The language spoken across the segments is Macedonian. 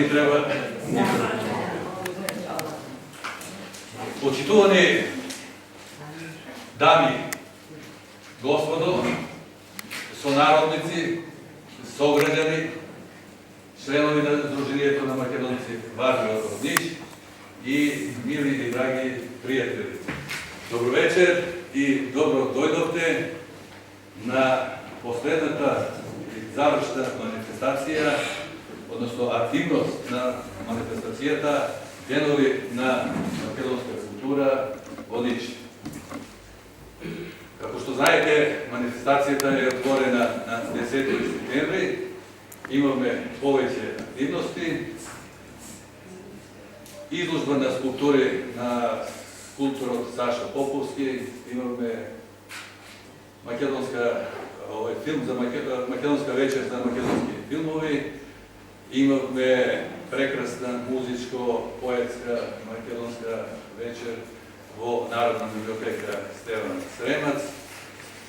ни треба ништо. Почитувани дами, господо, сонародници, сограѓани, членови на Сдруженијето на македонци важни од Ниш и мили и драги пријатели. Добро вечер и добро дојдовте на последната завршна манифестација, односно активност на манифестацијата Денови на македонска култура во Ниш. Како што знаете, манифестацијата е отворена на 10 септември. Имаме повеќе активности. Изложба на скулптури на скулпторот Саша Поповски. Имаме македонска филм за македонска вечер за македонски филмови. Имавме прекрасна музичко-поетска македонска вечер во Народна библиотека Стеван Сремац,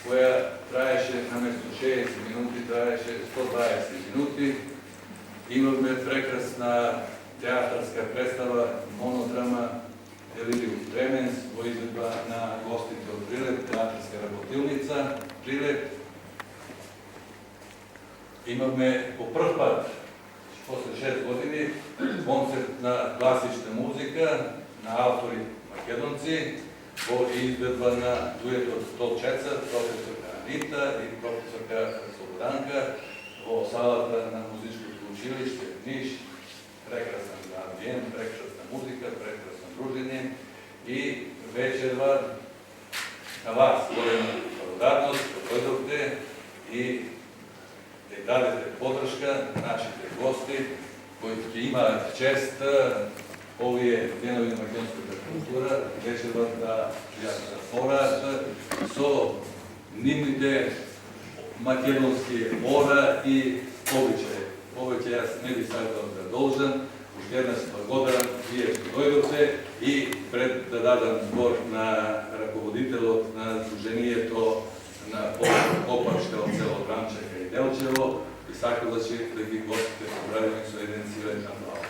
која траеше наместо 60 минути, траеше 120 минути. Имавме прекрасна театарска представа, монодрама Елидиум Тременс во изvedба на гостите од Прилеп, театарска работилница Прилеп. Имавме по прв пат, после 6 години, концерт на класична музика на автори македонци во изvedба на дуетот Столчеца, професорка Анита и професорка Слободанка во салата на музичкото училиште Ниш. Прекрасен амбиент, прекрасна музика, прекрасно дружење и вечерва на вас голема благодарност што дојдовте и да дадете поддршка на нашите гости кои ќе имаат чест овие денови на македонската култура вечерва да ја затвораат со нивните македонски мора и обичаи. Повеќе јас не би сакал да должен. Уште еднаш благодарам вие што дојдовте и пред да дадам збор на раководителот на Сдруженијето на Копачка од село Вранчака и Делчево и сакал да ги гостите собравени со еден силен аплауз.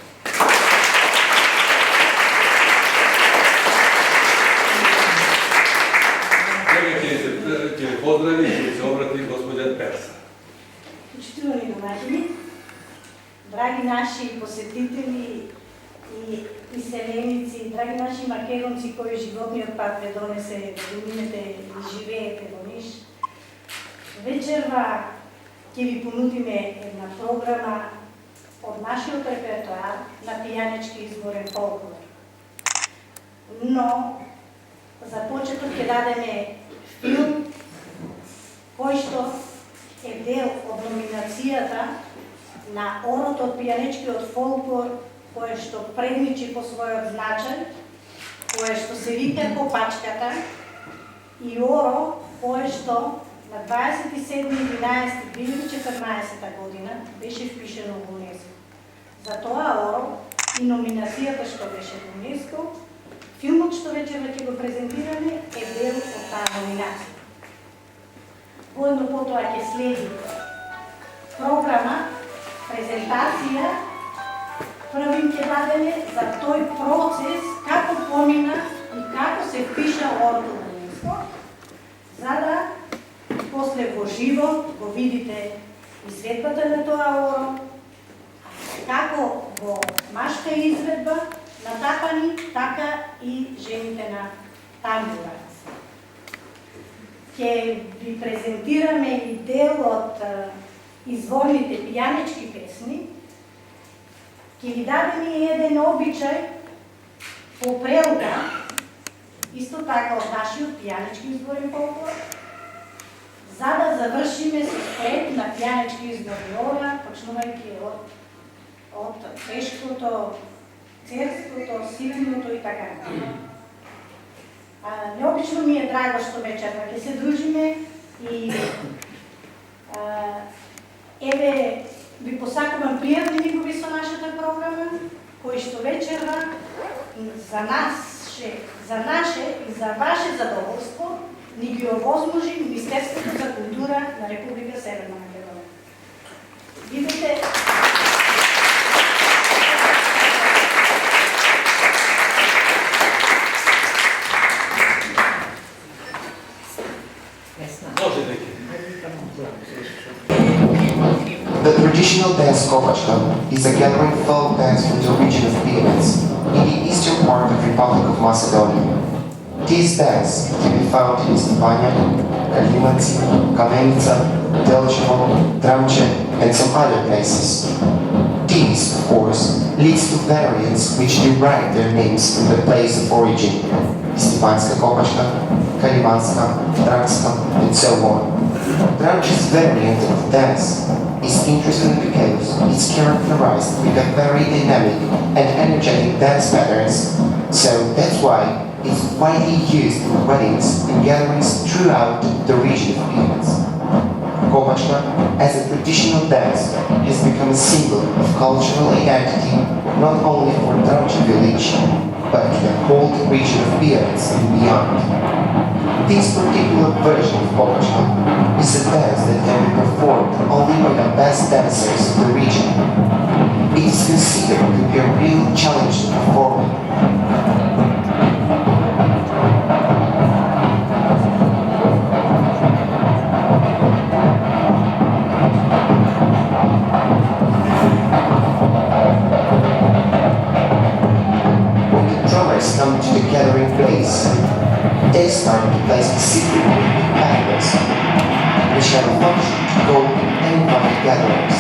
Сега ќе поздрави и ќе се обрати господјан Перса. Почитувани домаќини, драги наши посетители и иселеници, драги наши македонци кои животниот пат ве донесе да минете и живеете во Ниш, вечерва ќе ви понудиме една програма од нашиот репертоар на пијанички изборен фолклор. Но за почеток ќе дадеме филм кој што е дел од номинацијата на орот од пијаничкиот фолклор кој што предничи по својот значај, кој што се вика Копачката и оро кој што на 27.11.2014 година беше впишено во УНЕСКО. За тоа оро и номинацијата што беше во УНЕСКО, филмот што вечерва ќе го презентираме е дел од таа номинација. Воедно потоа ќе следи програма, презентација, првим ќе дадеме за тој процес, како помина и како се впиша орото во УНЕСКО, за да после во живо го видите изведбата на тоа оро, како во машка изведба на тапани, така и жените на тамбурац. Ќе ви презентираме и дел од изворните пијанички песни. Ќе ви дадеме и еден обичај по прелга, исто така од нашиот пијанички изборен фолклор, за да завршиме со спред на пијанички изборни ора, почнувајќи од пешкото, церското, сивеното и така. Необично ми е драго што вечерва ќе се дружиме и еве ви посакувам пријатни мигови со нашата програма, кои што вечерва за наше и за ваше задоволство ни ги овозможи Министерството за култура на Република Северна Македонија. Видите Kopačka is a gathering folk dance from the region of Pyramids in the eastern part of Republic of Macedonia. This dance can be found in Stepania, Kalimanci, Kamenica, Delčevo, Tramče, and some other places. This, of course, leads to variants which derive their names from the place of origin: Stepanska Kopačka, Kalimanska, Tramska, and so on. Tramče's variant of dance is interesting because it's characterized with a very dynamic and energetic dance patterns, so that's why it's widely used in weddings and gatherings throughout the region of Pyramids. Kopačka, as a traditional dance, has become a symbol of cultural identity not only for Tramče village, but the whole region of Pyramids and beyond. This particular version of Kopačka is a dance that can be performed only by the best dancers of the region. It is considered to be a real challenge to perform. Come to the gathering place. They start to play specific patterns, which have a function to go and invite gatherers.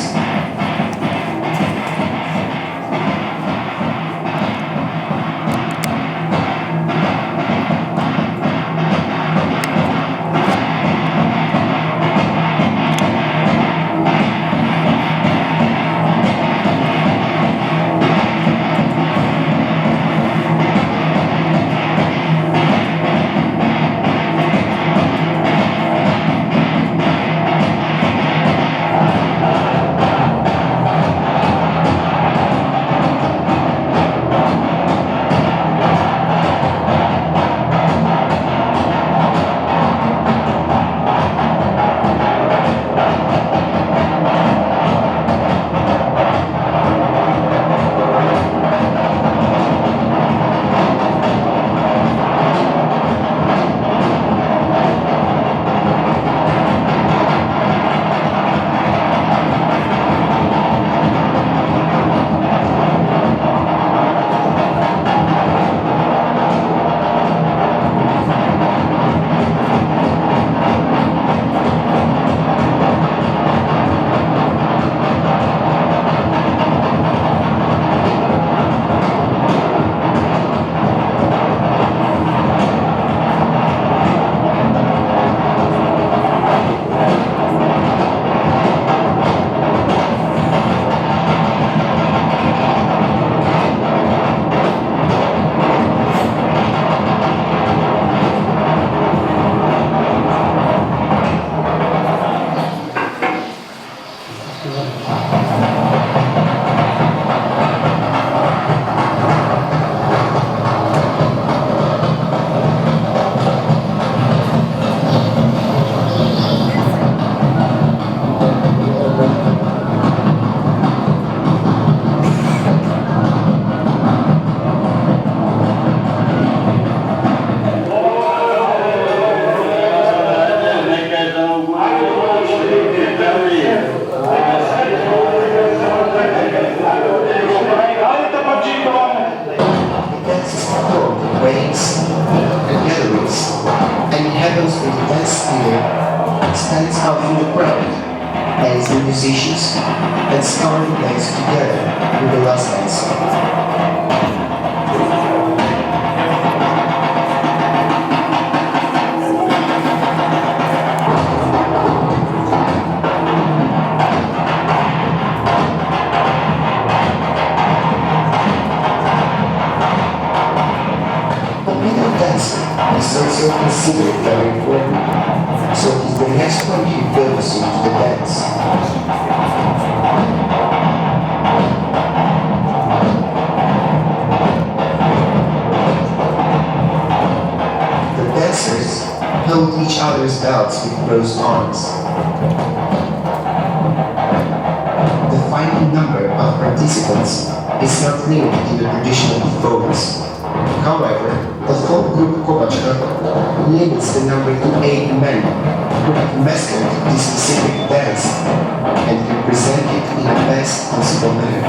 Stands out from the crowd, plays the musicians, and start the dance together with the last dancer. Is also considered very important, so he's the next one who goes into the dance. The dancers hold each other's belts with crossed arms. The final number of participants is not limited to the traditional performance. However, the folk group Kopačka Kopacka limits the number to 8 men who have mastered this specific dance and can present it in the best possible manner.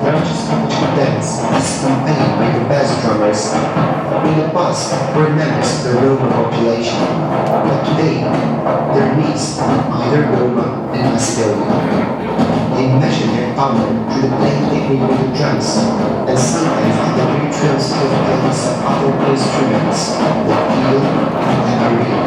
The largest Kopacka dance is accompanied by the bass drummers who in the past were members of the Roma population, but today they're mixed with either Roma and Macedonia. They measure their power through the playing technique with the drums, and sometimes with the rituals of playing some other instruments, the fiddle and the arena.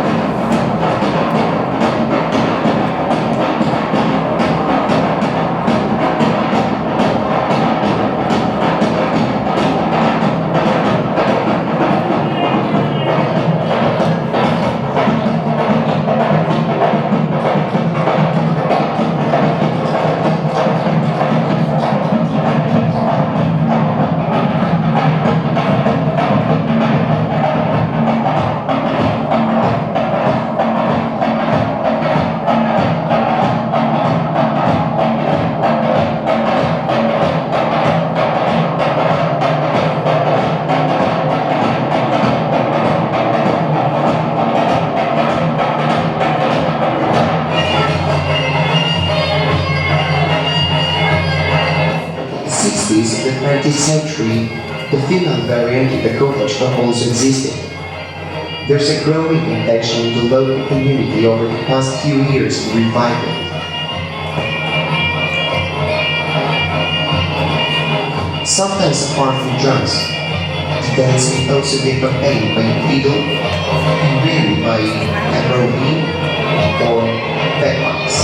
In the 60s of the 20th century, the female variant of the Kopacka also existed. There's a growing intention in the local community over the past few years to revive it. Sometimes apart from drums, the dance can also be accompanied by a fiddle and rarely by a violin or bagpipes.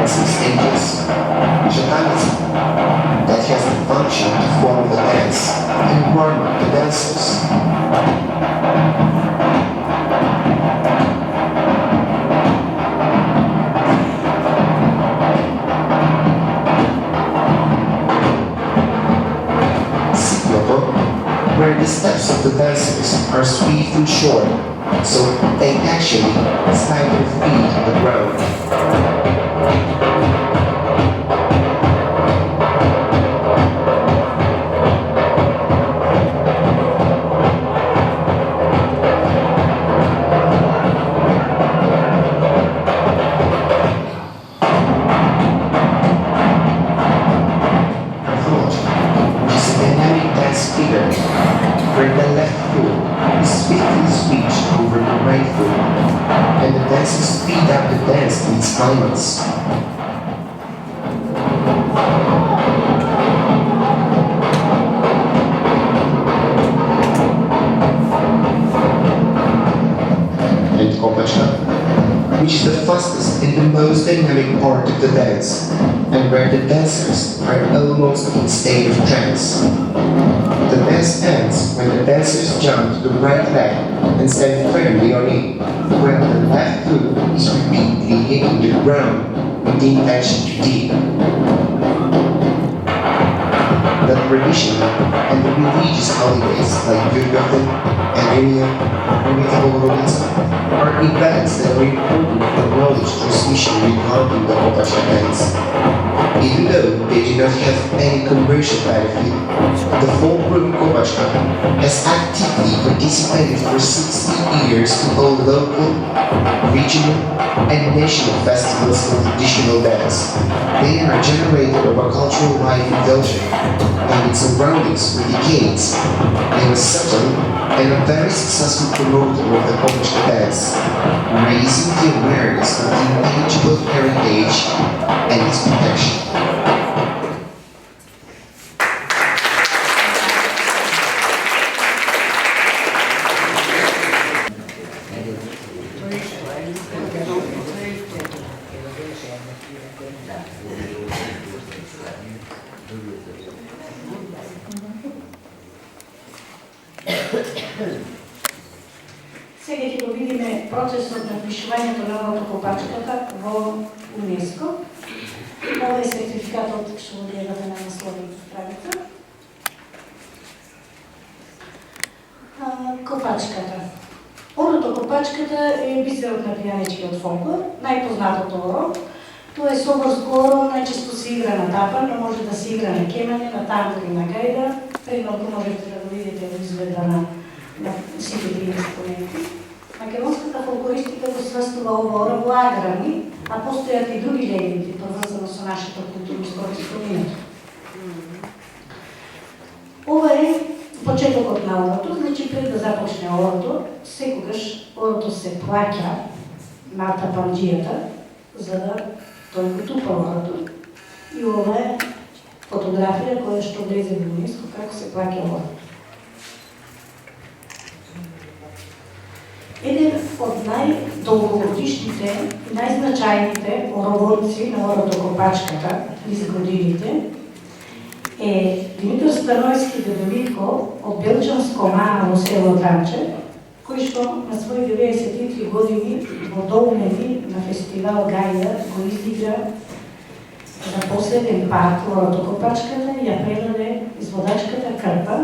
Stages, Japanese, that has the function to form the dance and warm up the dancers. Siklovo, where the steps of the dancers are sweet and short, so they actually slide their feet on the ground. Where the left foot is swiftly switched over the right foot, and the dancers speed up the dance to its climax. And Kopacka, which is the fastest and the most dynamic part of the dance, and where the dancers are almost in a state of trance. The dance ends when the dancers jump to the right leg and stand firmly on it, while the left foot is repeatedly hitting the ground with the intention to dip. The tradition and the religious holidays like Yurgatan, Armenia, and Metabologisa are events that are important for knowledge transmission regarding the Kopacka dance. Even though they do not have any commercial benefit, the folk group Kopacka has actively participated for 60 years to hold local, regional, and national festivals of traditional dance. They are a generator of a cultural life in Belgium and its surroundings for decades. They were subtle and a very successful promoter of the Kopacka dance, raising the awareness of the intangible heritage and its protection. ќе го видиме процесот на впишувањето на орото копачката во УНЕСКО. Ова е сертификатот што го гледате на насловната страница. Копачката. Орото копачката е бисерот на пијанечкиот фолклор, најпознатото оро. Тоа е соборско оро, најчесто се игра на тапан, но може да се игра на кемење, на тамбур и на гајда. Примерно можете да го видите во изведба на сите три инструменти. Македонската фолклористика го сврстува ова оро во аграни, а постојат и други легенди поврзано со нашето културно-историско минато. Ова е почетокот на орото, значи пред да започне орото, секогаш орото се плаќа на тапанџијата, за да тој го тупа орото. И ова е фотографија која што влезе во УНЕСКО како се плаќа орото. Еден од најдолгогодишните и најзначајните ороводци на орото копачката низ годините е Димитар Станојски Дедовитко од Белчанско мана во село Дранче, кој што на своји 93 години во Долневи на фестивал Гајда го изигра за последен пат орото копачката и ја предаде изводачката крпа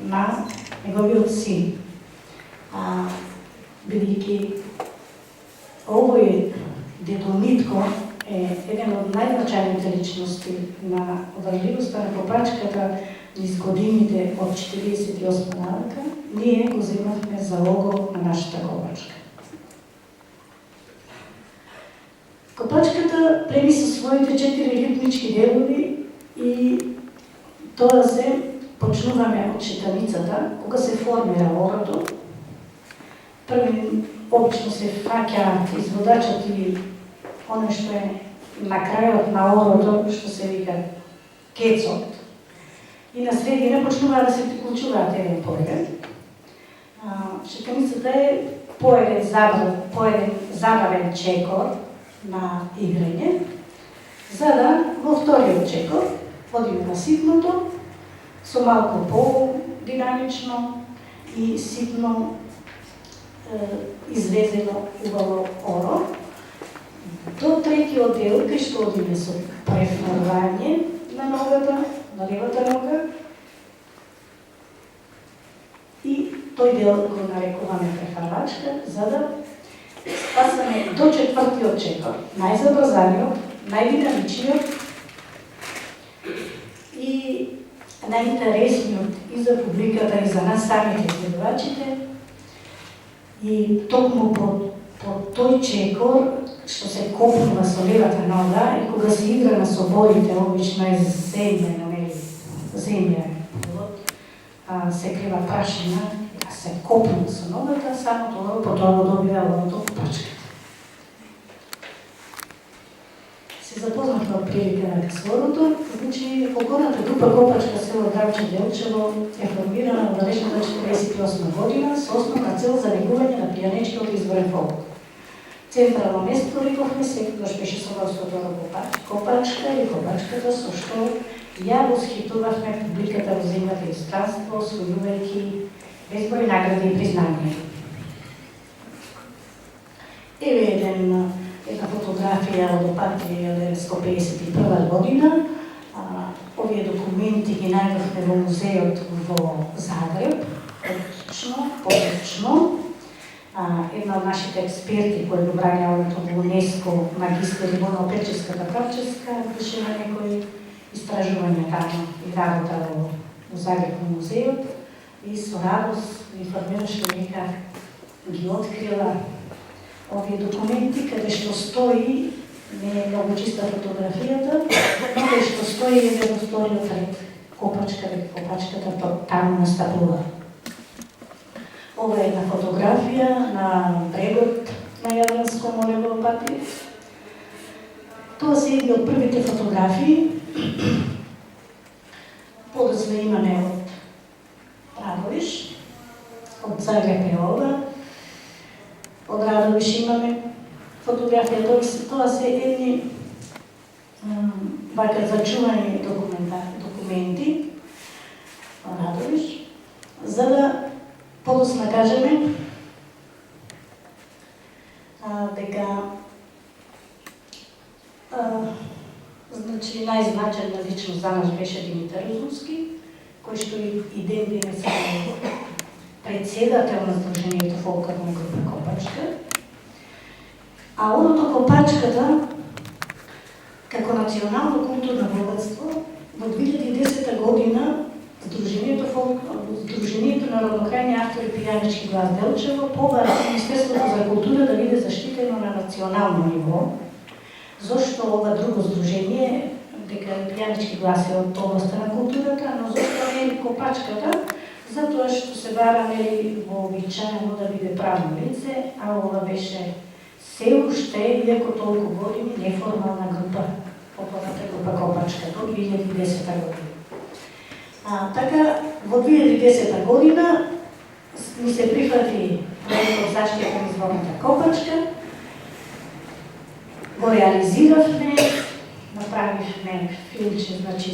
на неговиот син. Бидејќи овој дедо Митко е еден од најзначајните личности на одржливоста на копачката низ годините од 48 навека, ние го земавме за лого на нашата копачка. Копачката преми со своите 4 ритмички делови и тоа се почнуваме од читавицата, кога се формира орото. Први обично се фаќаат изводачот или оно што е на крајот на орото, што се вика кецот. И на средина почнуваат да се приклучуваат еден по еден. Чеканицата е поеден забавен чекор на играње, за да во вториот чекор одиме на ситното, со малку по-динамично и ситно извезено убаво оро. До третиот дел, кај што одиме со префарвање на ногата, на левата нога, и тој дел го нарекуваме префарвачка, за да спасаме до четвртиот чекор, најзабрзаниот, најдинамичниот и најинтересниот и за публиката и за нас самите изгледувачите. И токму по тој чекор, што се копнува со левата нога, и кога се игра на соборите, обично е земја, нели, земја, се крива прашина, а се копнува со ногата, само тоа потоа го добива орото копачката. Се запознавме од прилика со орото, значи фолклорната група Копачка село Дранче Делчево е формирана во далечната 48 година со основна цел за негување на пијанечкиот изворен фолклор. Централно место рековме секогаш беше соборското оро Копачка или Копачката, со што ја го схитувавме публиката во земјата и странство, освојувајќи безброј награди и признание. Еве една фотографија од Опатрија 1951 година. Овие документи ги најдовме во музеот во Загреб, поточно. Една од нашите експерти кои го брања орото во УНЕСКО, магистер Ивона Печевската Правчевска, вршила некои истражувања таму и работа во Загреб во музеот, и со радост ми информира што нека ги открила овие документи, каде што стои, не е многу чиста фотографијата, но каде што стои е во вториот ред Копачката таму настапува. Ова е една фотографија на брегот на Јадранско море во Опатрија. Тоа се едни од првите фотографии. Подоцна имаме од Радовиш, од Загреб е ова. Од Радовиш имаме фотографија, тоа се едни вака зачувани документи од Радовиш, за да подоцна кажеме дека значи најзначајна личност за нас беше Димитар Узунски, кој што и ден денес е председател на Сдруженијето фолклорна група Копачка. А одото Копачката, како национално културно богатство, во 2010 година Сдруженијето на роднокрајни автори Пијанички глас Делчево побара Министерството за култура да биде заштитено на национално ниво, зашто ова друго здружение, дека Пијанички глас е од областта на културата, но зашто не е Копачката, затоа што се бара нели вообичаено да биде правно лице, а ова беше се уште, иако толку години, неформална група, популната група Копачка, до 2010 година. Така, во 2010 година ни се прифати проектот Заштита на изворната Копачка, го реализиравме, направивме филмче, значи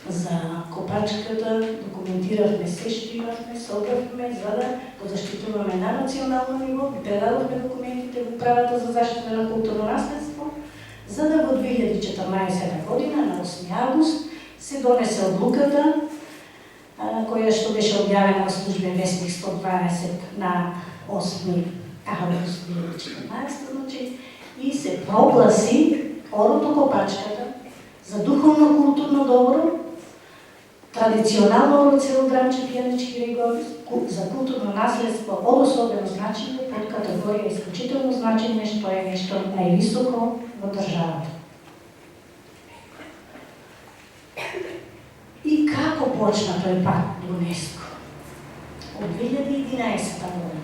за Копачката, документиравме се што имавме, собравме, за да го заштитуваме на национално ниво, предадовме документите во Управата за заштита на културно наследство, за да во 2014 година, на 8 август, се донесе одлуката, која што беше објавена во службен вестник 120 на 8 август 2014, значи, и се прогласи орото Копачката за духовно-културно добро, традиционално оро целодрамче Пијанички регови, за културно наследство од особено значење, под категорија исклучително значење, што е нешто највисоко во државата. И како почна тој пат до ЮНЕСКО? Од 2011 година.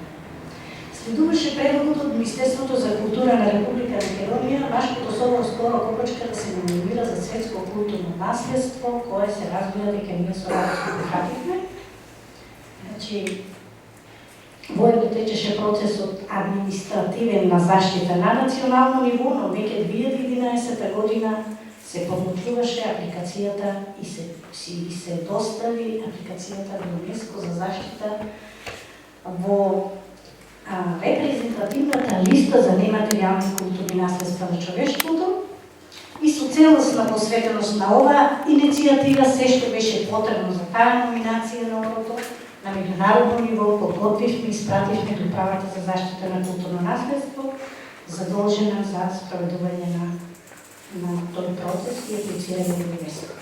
Следуваше предлогот од Министерството за култура на Република Македонија, Башкото собор скоро Копачка да се номинира за светско културно наследство, кое се разбира дека ние со радост го прифативме. Значи, воедно течеше процесот административен на заштита на национално ниво, но веќе 2011 година се подготвуваше апликацијата и се достави апликацијата во ЮНЕСКО за заштита во репрезентативната листа за нематеријални културни наследства на човештвото и со целосна посветеност на оваа иницијатива се што беше потребно за таа номинација на орото на меѓународно ниво подготвивме и испративме до Управата за заштита на културно наследство, задолжена за спроведување на тој процес и аплицирање во ЮНЕСКО.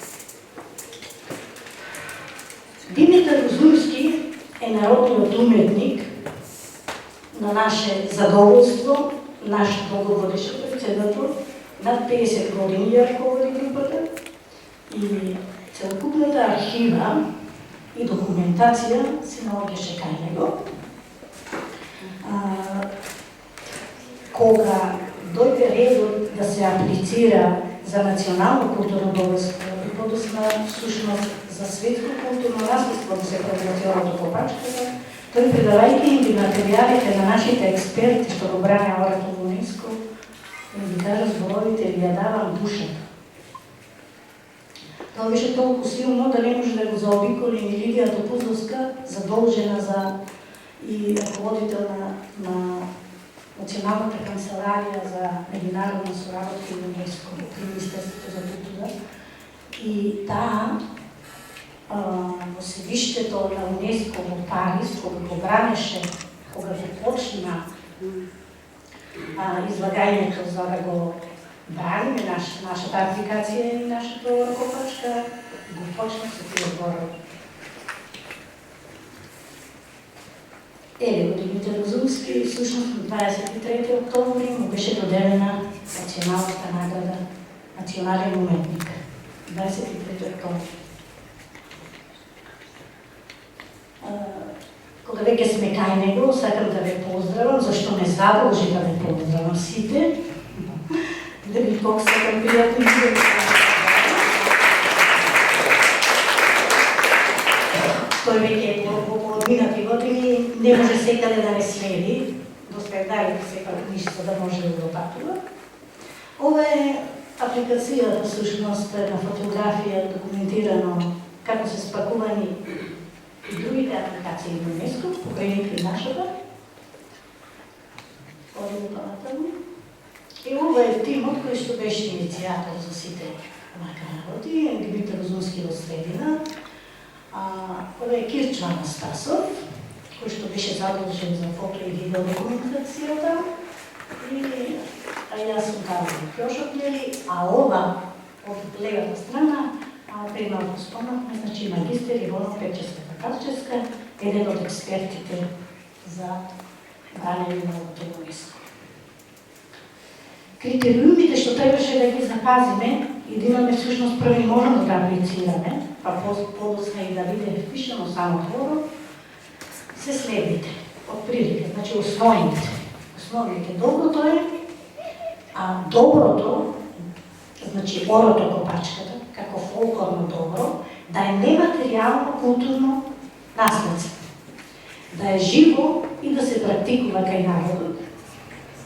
Димитар Узунски е народниот уметник на наше задоволство, наш долгогодишен председател, над 50 години ја раководи групата и целокупната архива и документација се наоѓаше кај него. Кога дојде редот да се аплицира за национално културно богатство и подосна всушност за светско културно наследство да се прогласи орото Копачката, тој предавајќи им материјалите на нашите експерти што го бране орото во ЮНЕСКО, им ги кажа зборовите, ви ја давам душата. Тоа беше толку силно да не може да го заобиколи ни Лидија Топузовска, задолжена за и раководител на Националната канцеларија за меѓународна соработка и ЮНЕСКО при Министерството за култура. И таа во седиштето на ЮНЕСКО во Париз, кога го бранеше, кога го почна излагањето за да го браниме нашата апликација и нашата Копачка, го почна со тие зборови. Еле го Димитар Узунски, всушност на 23 октомври му беше доделена националната награда национален уметник. 23 октомври. Кога веќе сме кај него, сакам да ве поздравам, зашто ме задолжи да ве поздравам сите. Да ви колку сакам пријатно и да тој веќе по половината години не може секаде да не следи, до спектарите сепак ништо да може да го патува. Ова е апликацијата, всушност, на фотографија документирано како се спакувани и другите апликации во ЮНЕСКО, покрај и нашата. понатаму. И ова е тимот кој што беше иницијатор за сите вака работи, Димитар Узунски во средина. Ова е Кирчо Анастасов, кој што беше задолжен за фото и видео документацијата. А јас сум Каролин Кјошоп, а ова од левата страна, преди малку спомнавме, значи магистер Ивона Печеска-Татарческа, еден од експертите за бранење на УНЕСКО. Критериумите што требаше да ги запазиме и да имаме всушност први можем да аплицираме, па подоцна и да биде впишано само творо, се следните, од прилика, значи основните. Доброто е, а доброто, значи орото копачката, како фолклорно добро, да е нематеријално културно наследство, да е живо и да се практикува кај народот.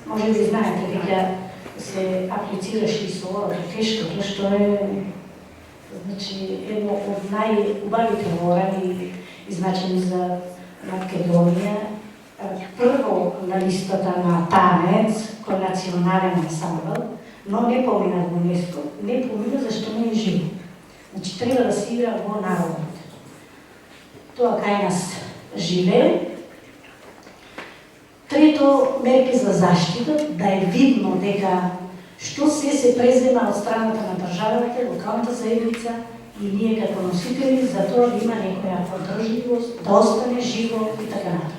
Може би знаете дека се аплицираше и со орото тешкото, што е значи едно од најубавите орари изначени за Македонија. Прво на листата на танец, кој национален ансамбл, но не помина во УНЕСКО, не помина зашто не е живо. Значи треба да се игра во народот. Тоа кај нас живее. Трето, мерки за заштита, да е видно дека што се презема од страната на државата, локалната заедница и ние како носители, за тоа да има некоја поддржливост, да остане живо и така натаму.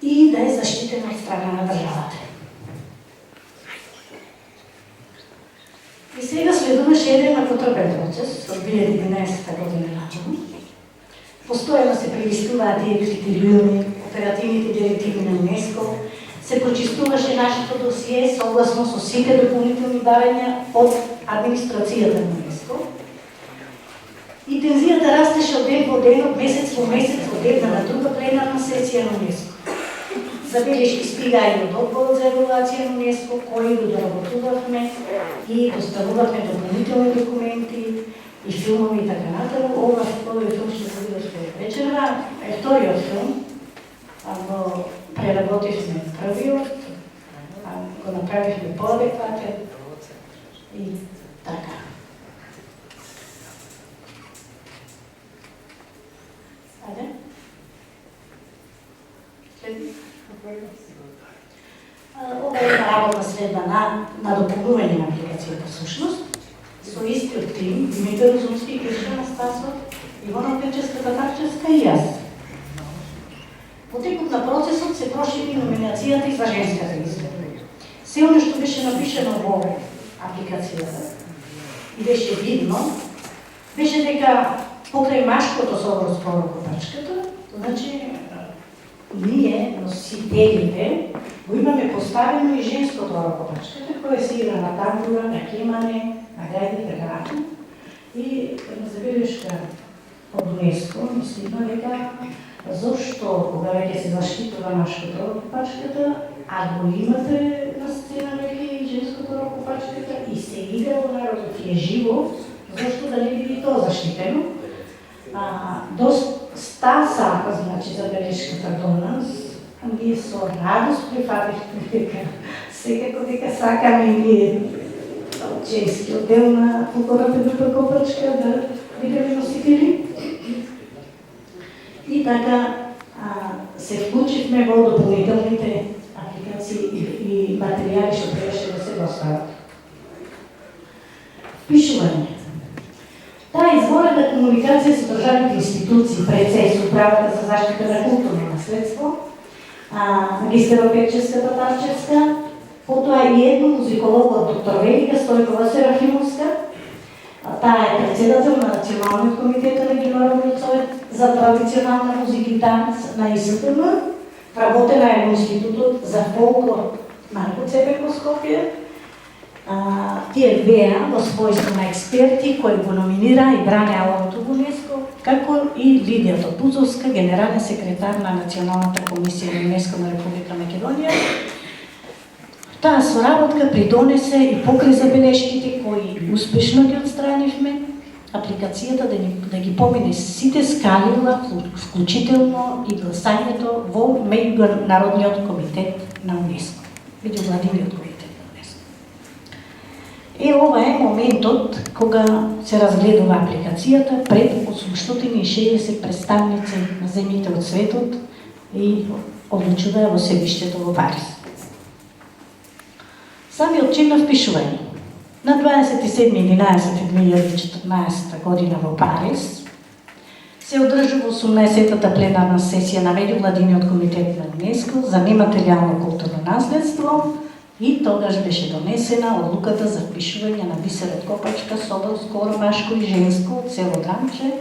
И да е заштитено од страна на државата. И сега следуваше еден потропен процес од 2011 година натаму. Постојано се прелистуваат тие критериуми, оперативните директиви на УНЕСКО, се прочистуваше нашето досие согласно со сите дополнителни барања од администрацијата на УНЕСКО. И тензијата растеше од ден во ден, од месец во месец, од една на друга пленарна сесија на УНЕСКО. Забелешки стигаја од одборот за евалуација на УНЕСКО, кои го доработувавме и доставувавме дополнителни документи и филмови и така натаму. Ова филм што се видеше вечерва е вториот филм. Го преработивме првиот, го направивме поадекватен и така. Ајде? Следи? Ова е работна следа на дополнување на апликацијата всушност, со истиот тим, Димитар Узунски, Кирчо Анастасов, Ивона Печеска-Татарческа и јас. Во текот на процесот се прошири номинацијата и за женската изгледа. Се оно што беше напишено во апликацијата и беше видно, беше дека покрај машкото собор с копачката, значи ние, носителите, го имаме поставено и женското копачката, кое се игра на тамбура, на кемане, на гајди, така натаму. И на забелешка од УНЕСКО, мислиме дека зошто кога веќе се заштитува машкото копачката, а го имате на сцена веќе и женското копачката и се игра во народот и е живо, зошто да не биде тоа заштитено? Доста сака, значи, забелешката до нас, ние со радост прифативме дека секако дека сакаме и ние женскиот дел на фолклорната копачка да бидеме носители. И така се вклучивме во дополнителните апликации и материјали што требаше да се достават. Впишување. Таа изворена комуникација со државните институции пред се со управата за заштита на културно наследство, магистер Печеска-Татарческа, потоа и едно музикологот доктор Велика Стојкова Серафимовска. Таа е председател на Националниот комитет на Меѓународниот совет за традиционална музика и танц на ИСТМ, работена е во Институтот за фолклор на Коцепек во Скопје. Тие беа во својство на експерти кои го номинира и бране орото во УНЕСКО, како и Лидија Топузовска, генерален секретар на Националната комисија на УНЕСКО на Република Македонија. Таа соработка придонесе и покрај забелешките кои успешно ги отстранивме, апликацијата да ги помине сите скалила, вклучително и гласањето во Меѓународниот комитет на УНЕСКО. меѓу владиниот комитет на УНЕСКО. Ова е моментот кога се разгледува апликацијата пред 860 представници на земјите од светот и одлучува во седиштето во Париз. Самиот чин на впишување. На 27.11.2014 година во Париз се одржува 18-та пленарна сесија на меѓувладиниот комитет на УНЕСКО за нематеријално културно наследство и тогаш беше донесена одлуката за впишување на бисерот Копачка, Соболско, Оромашко и Женско, село Дранче,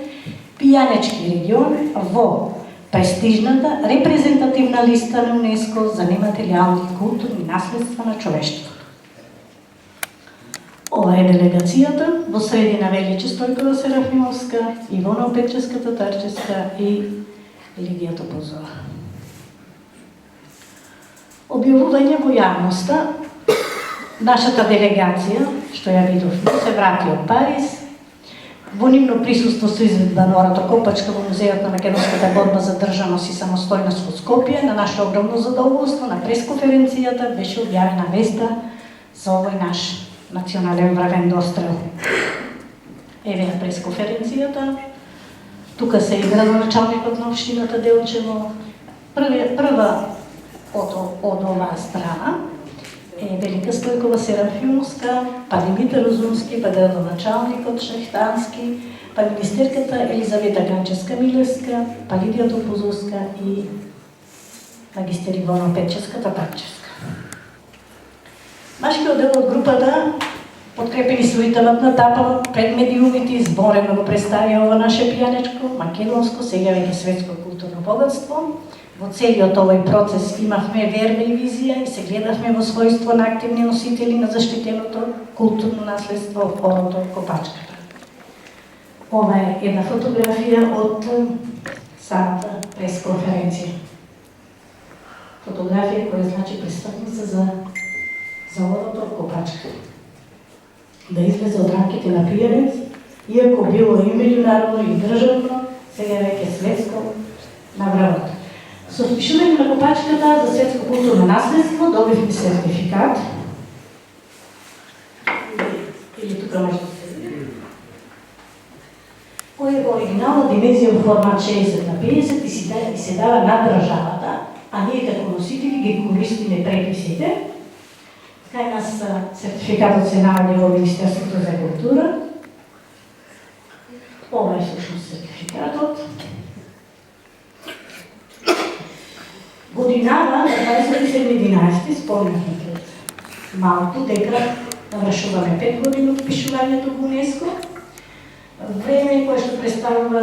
Пијанечки регион во престижната репрезентативна листа на УНЕСКО за нематеријални и културни наследства на човештвото. Ова е делегацијата во средина Величе Стојкова Серафимовска, Ивона Опеческата Тарческа и Лидија Топозова. Објавување во јавноста, нашата делегација, што ја видовме, се врати од Париз. Во нивно присуство со изведба на Орато Копачка во Музејот на македонската борба за државност и самостојност во Скопје, на наше огромно задоволство, на пресконференцијата беше објавена веста за овој наш национален вравен дострел. Еве ја пресконференцијата. Тука се и градоначалникот на општината Делчево. Прва од оваа страна е Велика Стојкова Серафимовска, па Димитар Озунски, па градоначалникот Шехтански, па министерката Елизавета Ганчевска-Милевска, па Лидија Топозовска и магистер Ивона Петчевска Тарчевска. Машкиот дел од групата, подкрепени со итаватна тапа пред медиумите, зборено го представи ова наше пијанечко, македонско, сега веќе светско културно богатство. Во целиот овој процес имавме верба и визија и се гледавме во својство на активни носители на заштитеното културно наследство од Орото Копачката. Ова е една фотографија од самата пресконференција. Фотографија која значи престапница за Орото Копачка. Да излезе од рамките на пијанец, иако било и меѓународно и државно, сега веќе светско набравото. Со впишување на Копачката за светско културно наследство добивме сертификат. Или тука може да се види. Кој е во оригинална димензија во формат 60 на 50 и се дава на државата, а ние како носители ги користиме преписите. Кај нас сертификатот се наоѓа во Министерството за култура. Ова е всушност сертификатот. Годинава на 27.11. спомнахме пред малку дека навршуваме 5 години од впишувањето во УНЕСКО. Време кое што представува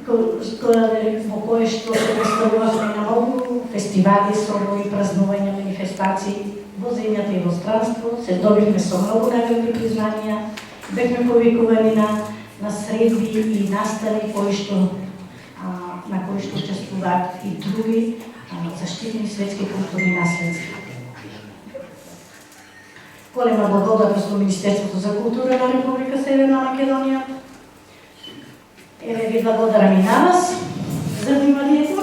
во кое што се представувавме на многу фестивали, собори, празнувања, манифестации во земјата и во странство, се добивме со многу наградни признанија, бевме повикувани на средби и настави на кои што учествуваат и други заштитени светски културни наследства. Голема благодарност до Министерството за култура на Република Северна Македонија. Еве ви благодарам и на вас за вниманието.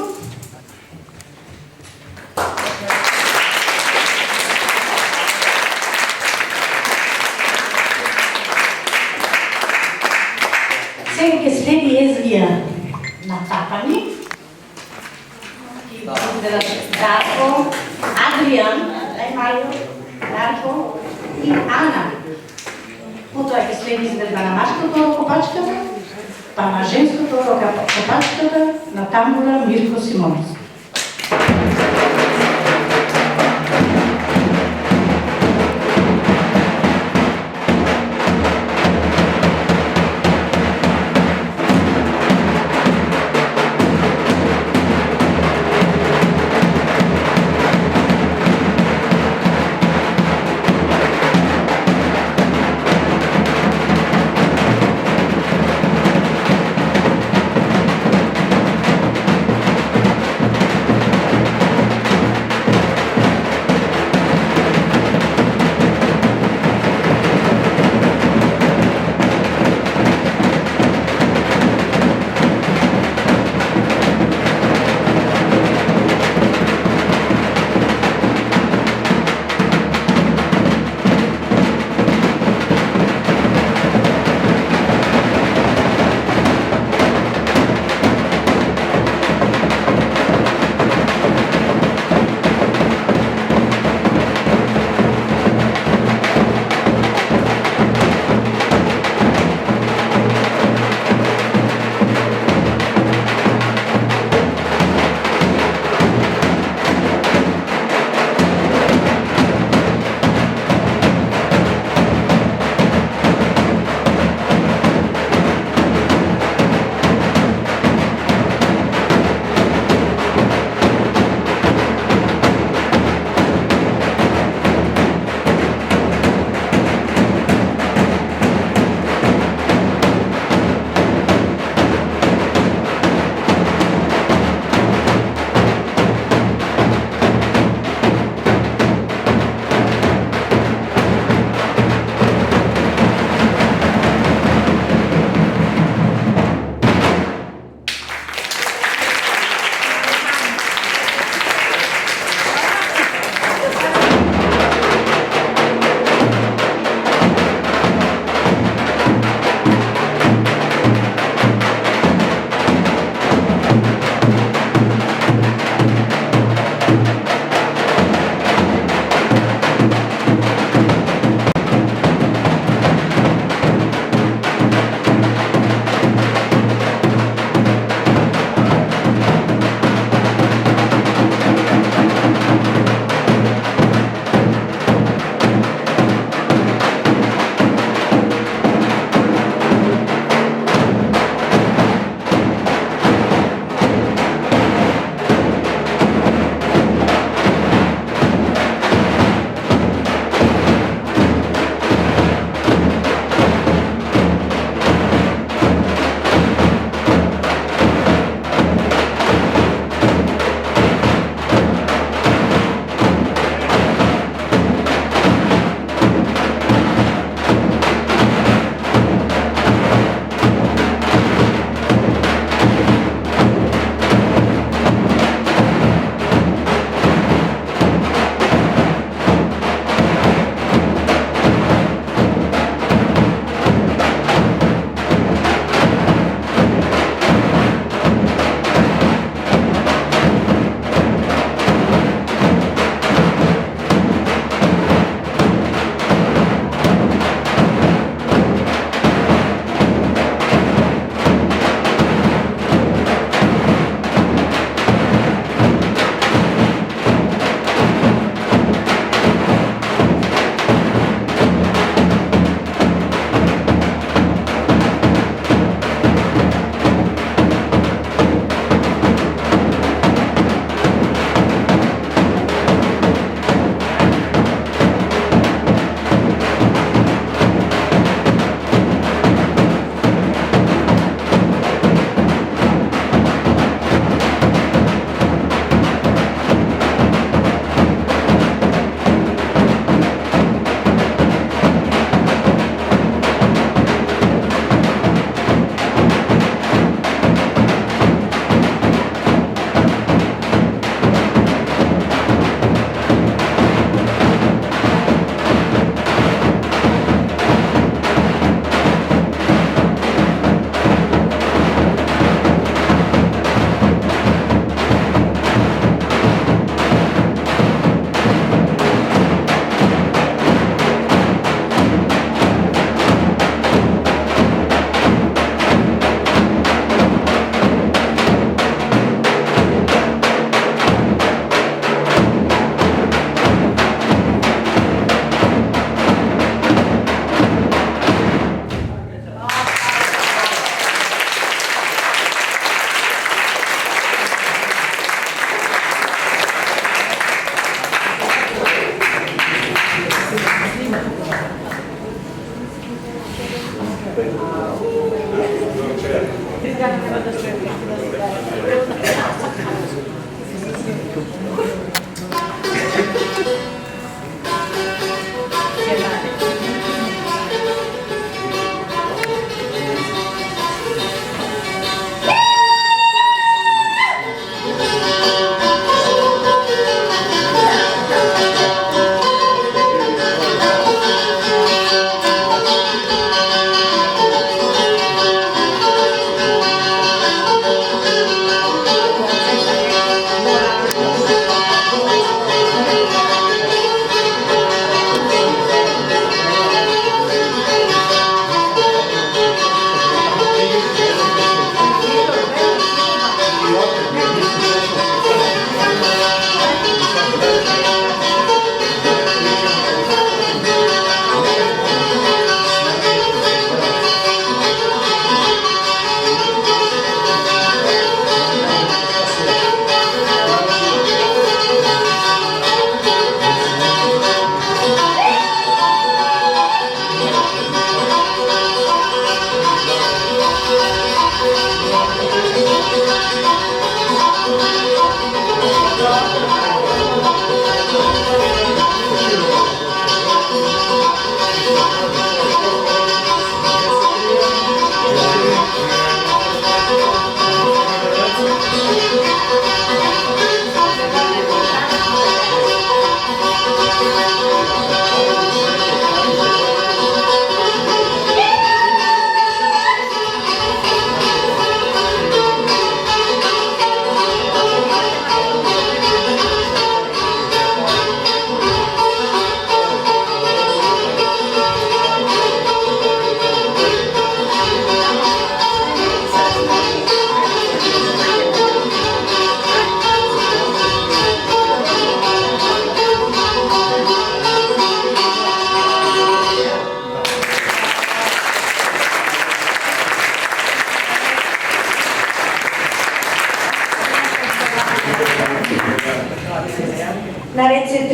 Сега ќе следи езгија на тапани. Дарко, Адриан, Марио, Дарко и Ана. Потоа ќе следи изгледба на машкото Копачката, па на женското Копачката, на тамбура Мирко Симонов.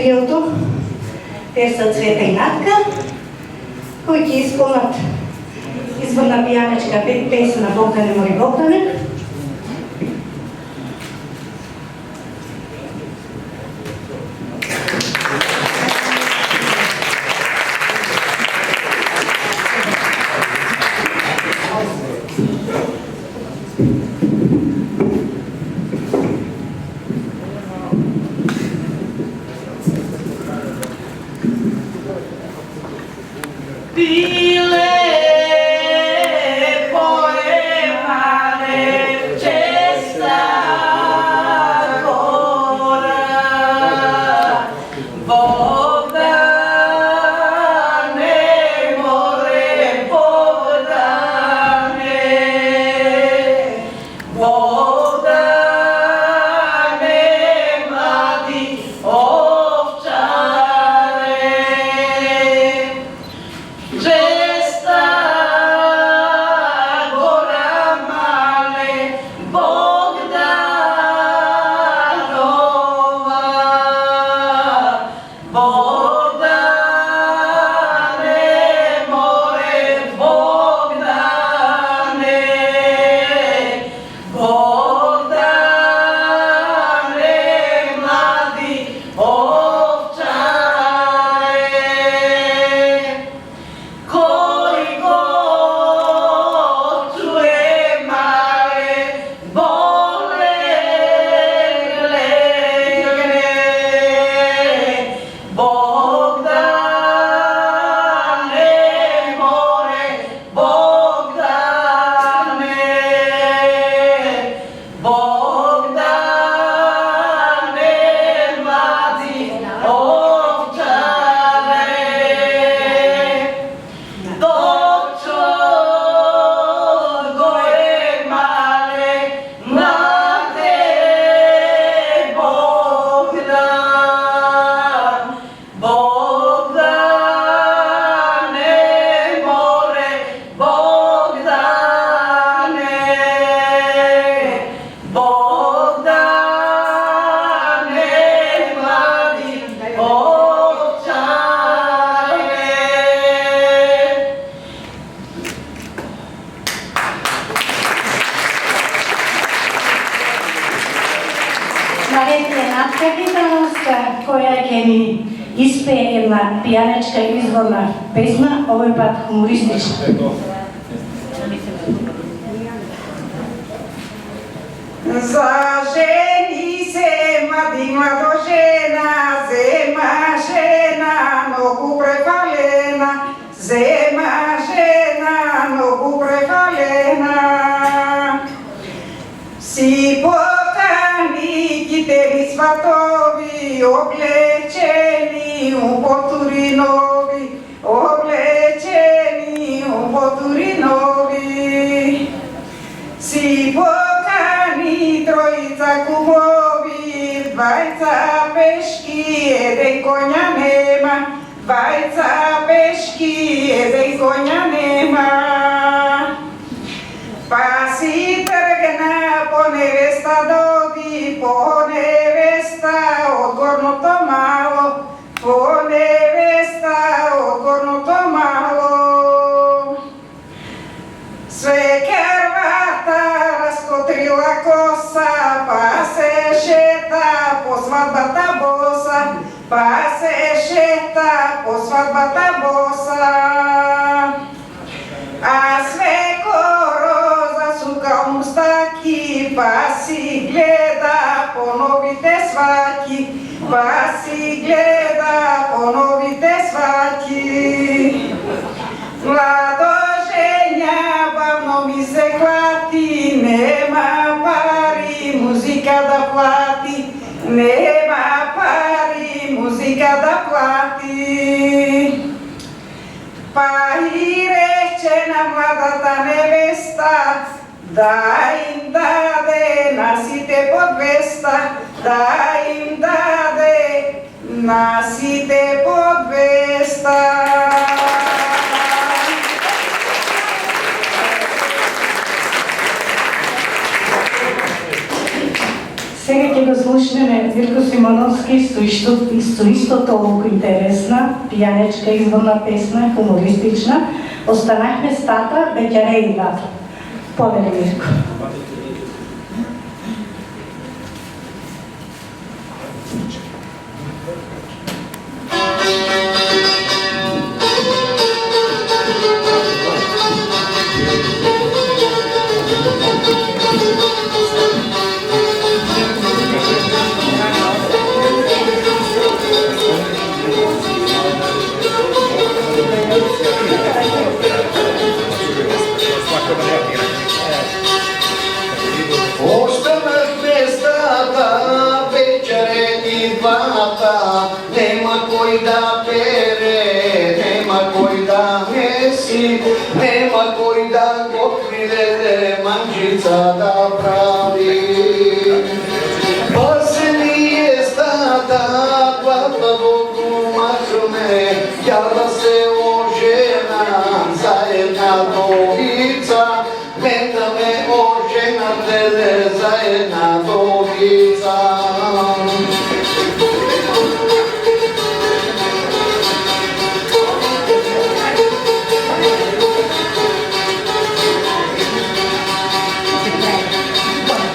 триото, те са Цвета и Натка, кои ќе исполнат изборна пијанечка песна Богдане мој Богдане. Која ќе ни испее една пијанечка изворна песна, овој пат хумористична. За жени се млади младожена, зема жена многу префалена, зема жена многу префалена. Си покани китери сватови, облечени у потуринови, облечени у потуринови. Си покани тројца кумови, двајца пешки, еден коња нема, двајца пешки, еден коња нема. Па си тргна по невеста доди, по невеста од горното мало, по невеста од горното мало. Све кервата раскотрила коса, па се шета по свадбата боса, па се шета по свадбата боса. А свеко роза сука мустаки, па си гледа по новите сваки, па си гледа по новите сваки. Младожења бавно ми се клати, нема пари музика да плати, нема пари музика да плати. Па и рече на младата невеста, да им даде на сите по 200, да им даде на сите по 200. Сега ќе ќе го слушнеме Вилко Симоновски со исто толку интересна, пијанечка изворна песна, хумористична. Останахме стата, беќаре и ватра. Повели Вилко. Останахме стата, печаре и двата, нема кој да пере, нема кој да меси, нема кој да готви леле, манџица да прави. Па се ние стата, двата во домашме, ја да се оженам за една довица, метаме оженателе за една довица.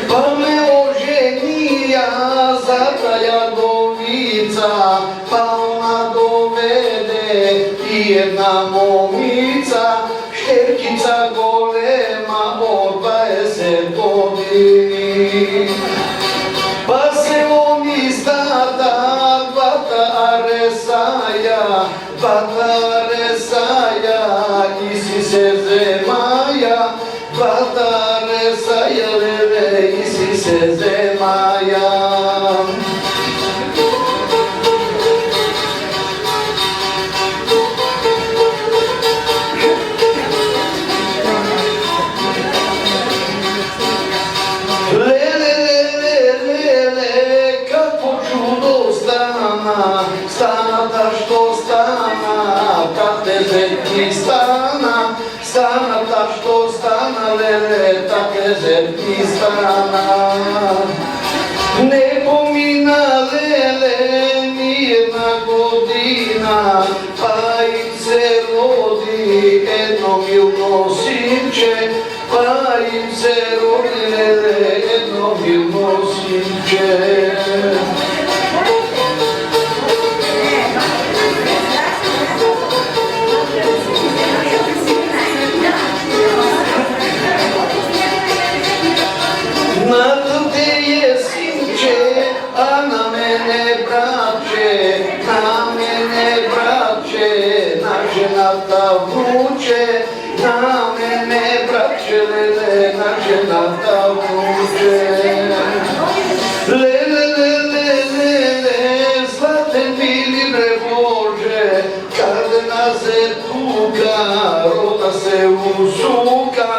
Па ме оженија за таја довица, па она доведе и една момица, штеркица голема од 20 години. Па се они стата, двата аресаја, и си се земаја, двата аресаја, леле, и си се земаја. Станата што стана, татезетни стана, станата што стана, леле, татезетни стана. Не помина, леле, ни една година, па им се роди едно милно синче, па им се роди, леле, едно милно синче. На туте е синче, а на мене братче, на жената внуче, на мене братче, леле, на жената внуче. Леле, леле, леле, златен били бре Боже, каде нас е тука, рода се усука,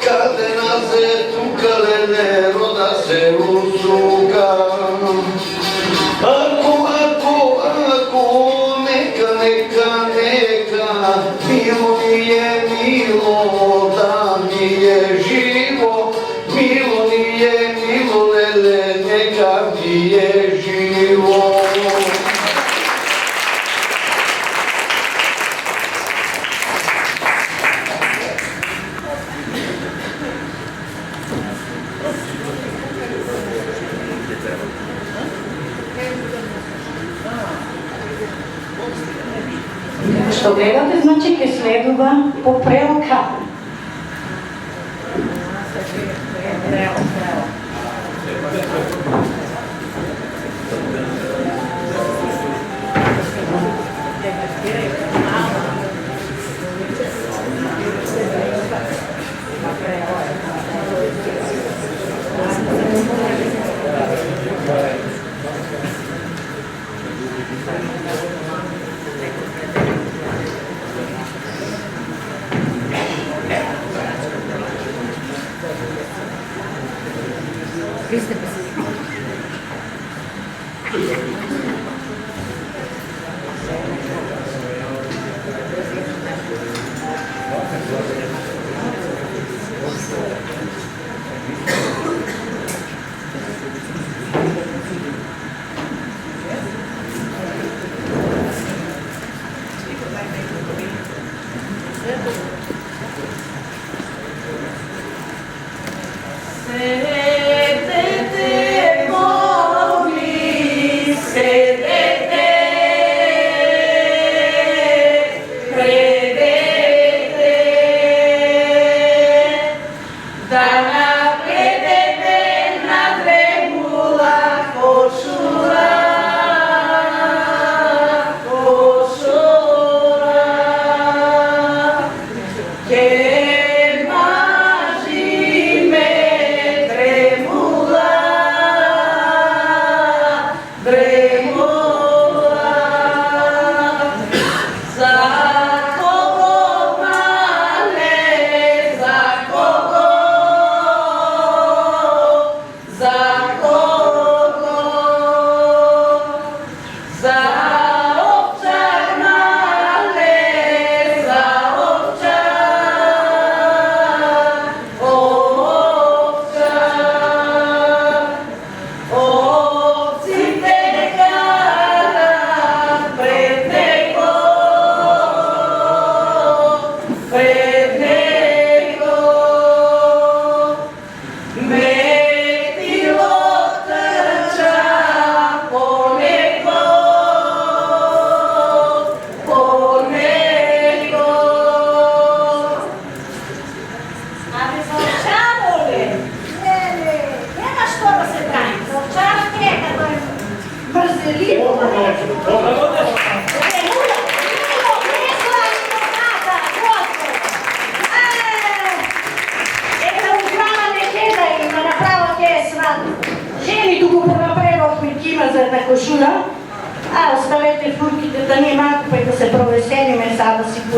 каде нас е тука, леле, рода се усука. Ако, нека, мило ми е мило, да ми е живо, мило ми е мило, леле, нека ми е живо. Што гледате, значи ќе следува попрелка.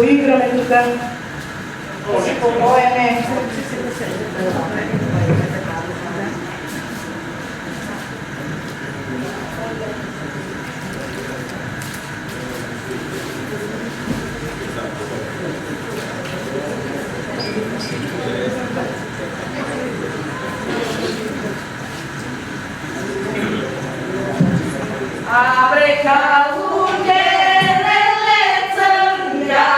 поиграме тука, да се побоеме. Abre calunge nelle zangiavole,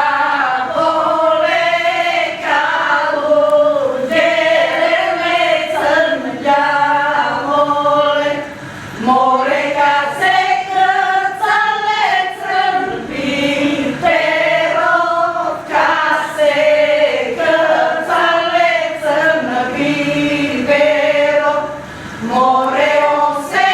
calunge nelle zangiavole, more case cățale țănbitero, case cățale țănbitero, more onse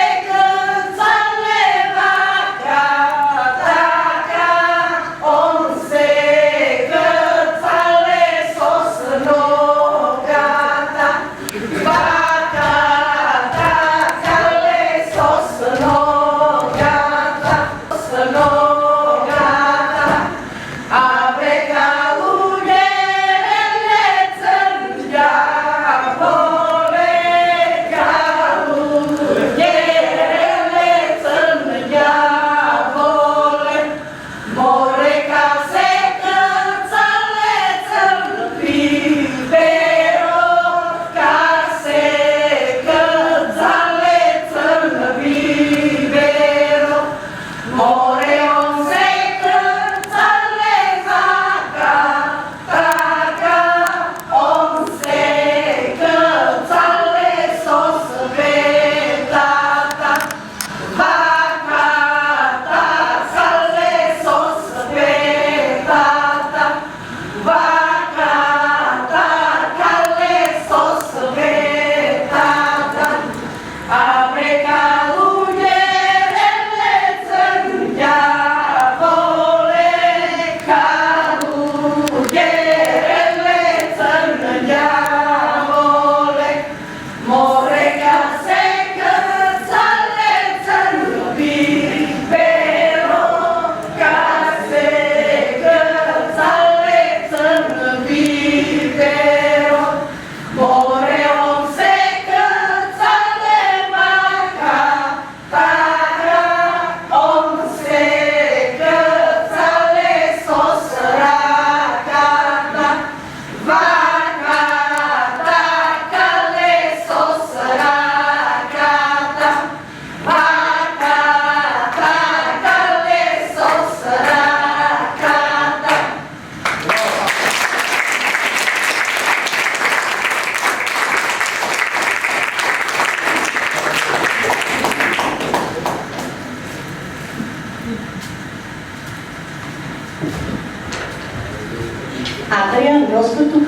Adrian, Rosca, тук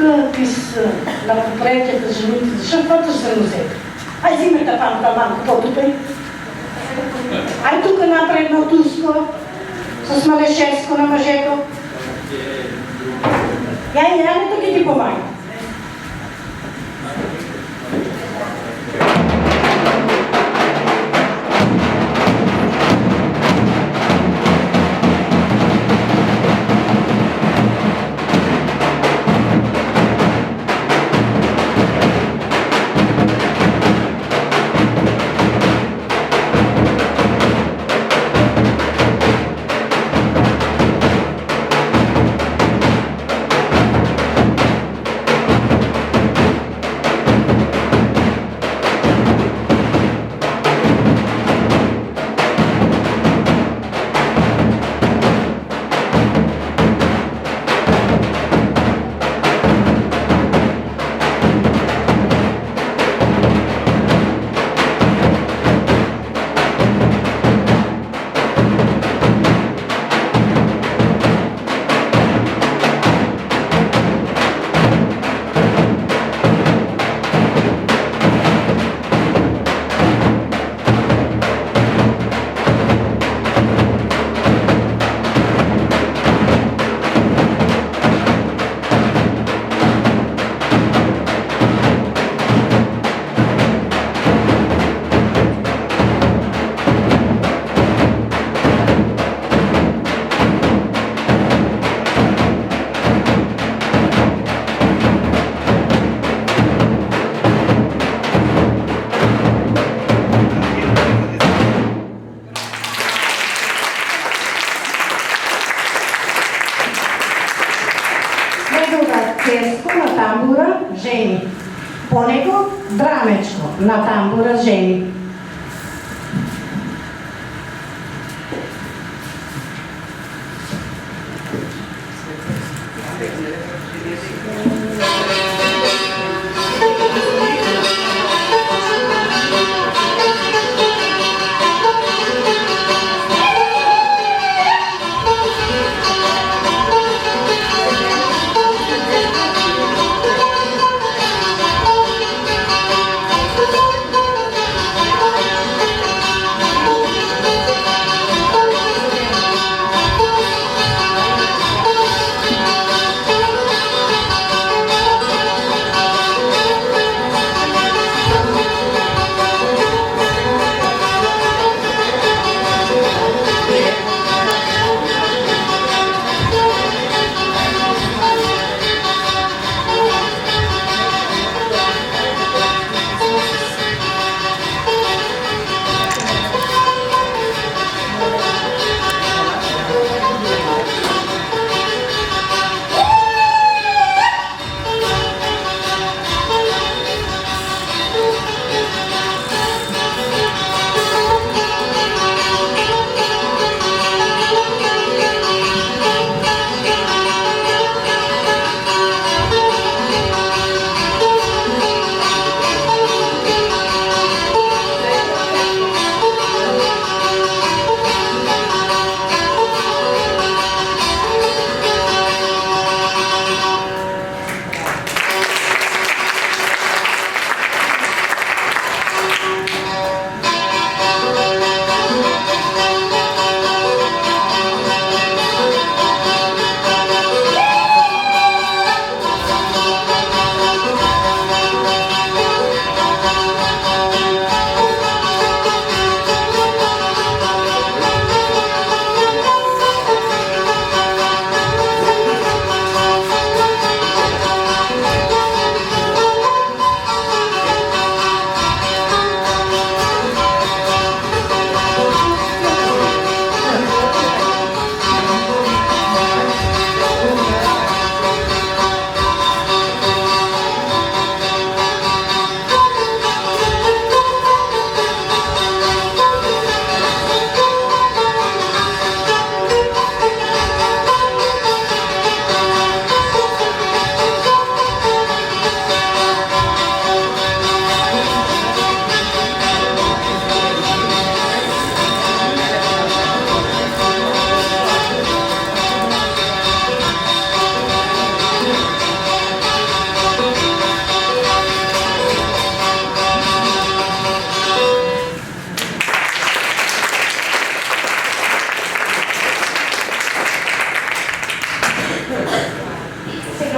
на конференцията за жените, защо това ще се носете? Ай, взимайте малко по-тупай. Ай, тук напред едно турско, с малешевско на мъжето. Я не тук и ти помага. Цеско на тамбура жени. По него Драмечко на тамбура жени.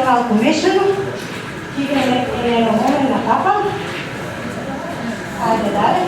Малко мешано. Играме едно моме на папа. Айде дале.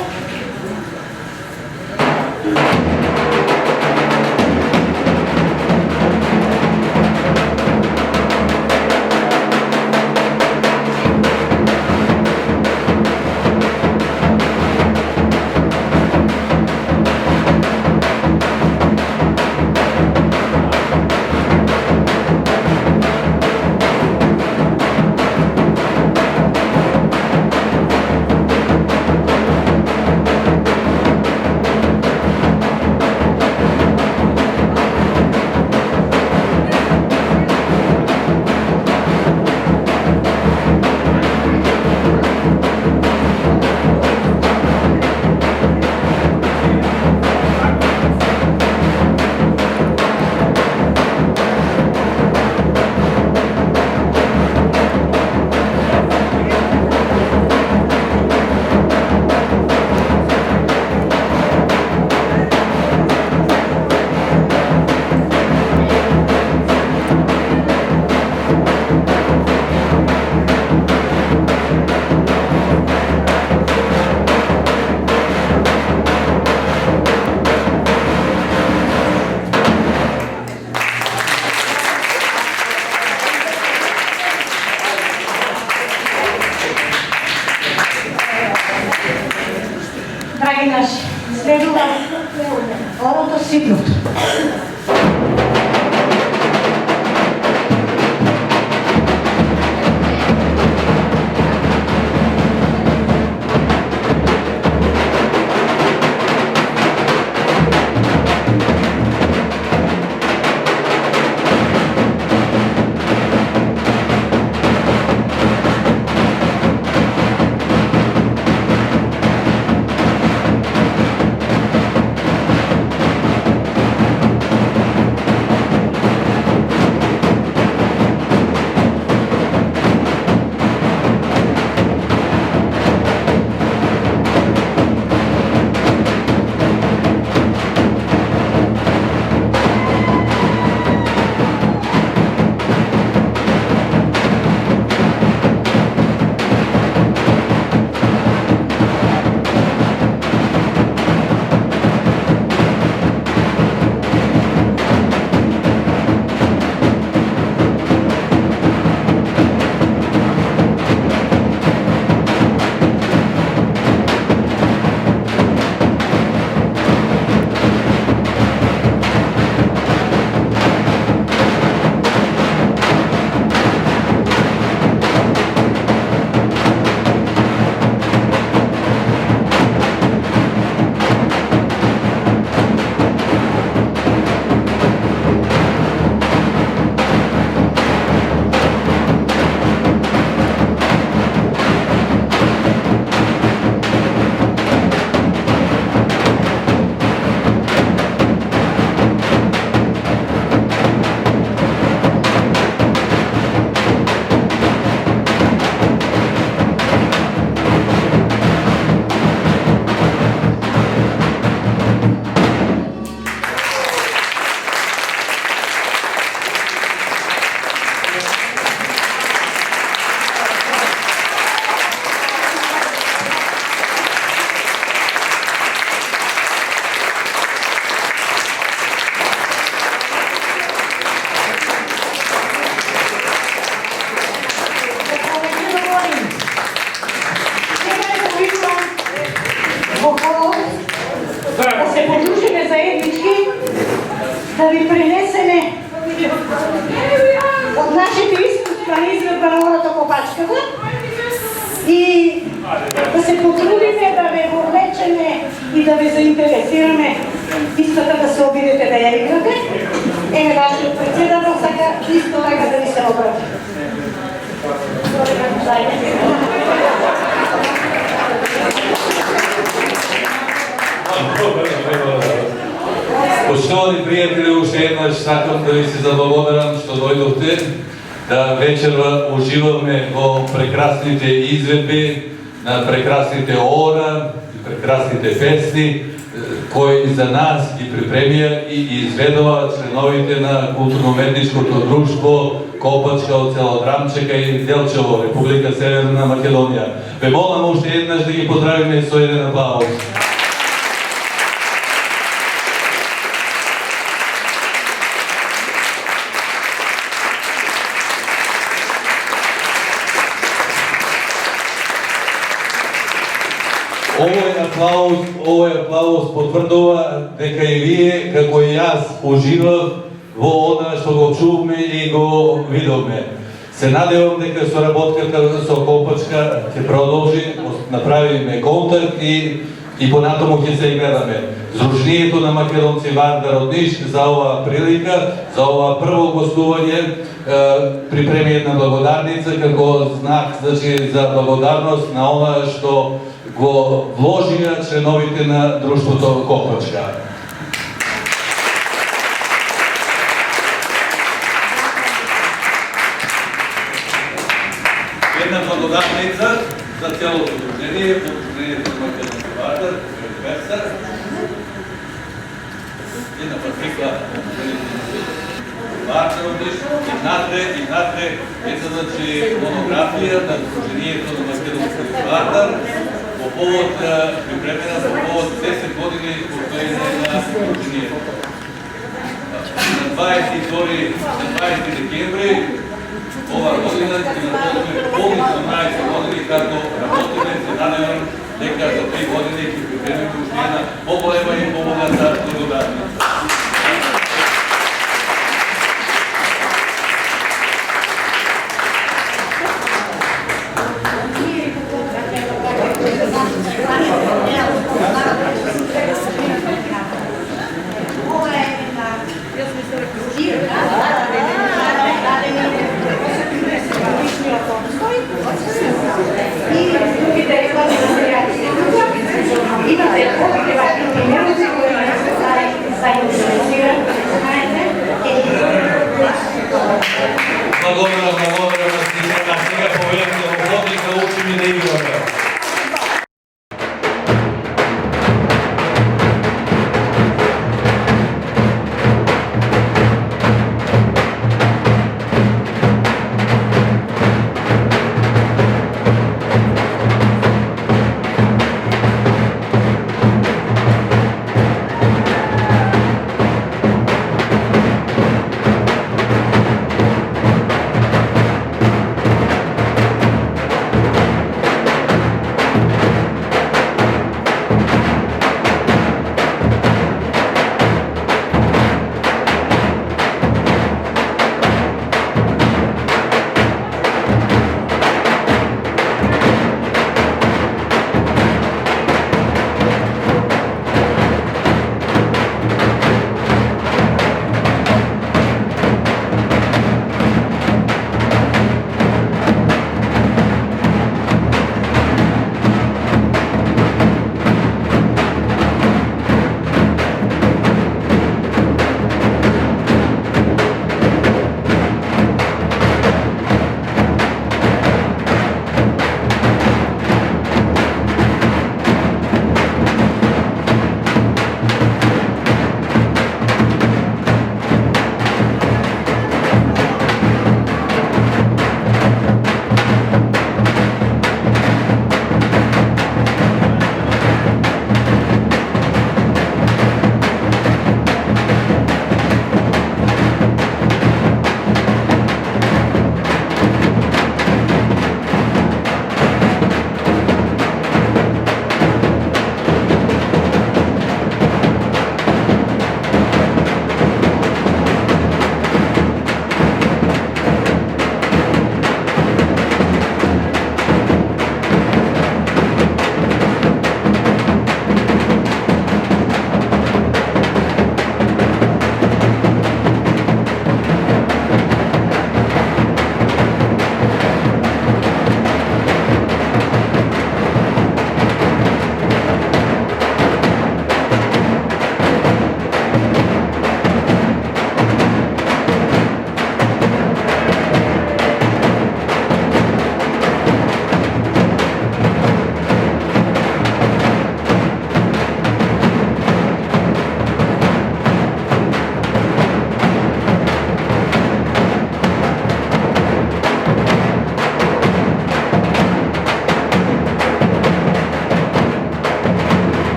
ги пренесеме од нашите искуства на изvedба на орото Копачката и да се потрудиме да ве вовлечеме и да ве заинтересираме истата да се обидете да ја играте. Еве нашиот председател сака исто така да ви се обрати. Почитувани пријатели, уште еднаш сакам да ви се заблагодарам што дојдовте, да вечерва уживаме во прекрасните изведби на прекрасните ора и прекрасните песни, кои за нас ги припремија и изведува членовите на културно-уметничкото друштво Копачка од село Драмчека и Делчево, Република Северна Македонија. Ве молам уште еднаш да ги поздравиме со еден аплауз. Овој аплауз потврдува дека и вие, како и јас, уживав во она што го чувме и го видовме. Се надевам дека соработката со Копачка ќе продолжи, направиме контакт и понатаму ќе се гледаме. Сдруженијето на македонци Вардар од Ниш за оваа прилика, за ова прво гостување, припреми една благодарница како знак за благодарност на она што го вложија членовите на друштвото Копачка. Една благодарница за целото сдружение, Сдруженијето на македонци Вардар, една патрикла Вардар од Ниш, и натре е монографија на Сдруженијето на македонци Вардар по повод припремена по повод 10 години постоење на сдруженијето. На 20 декември ова година ќе наводиме полни 18 години како работиме, се надевам дека за 3 години ќе припремиме уште една поголема и побогата благодарност. Благодарам, сега поведете во водника, учиме да играме.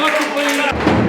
Točno po imenu.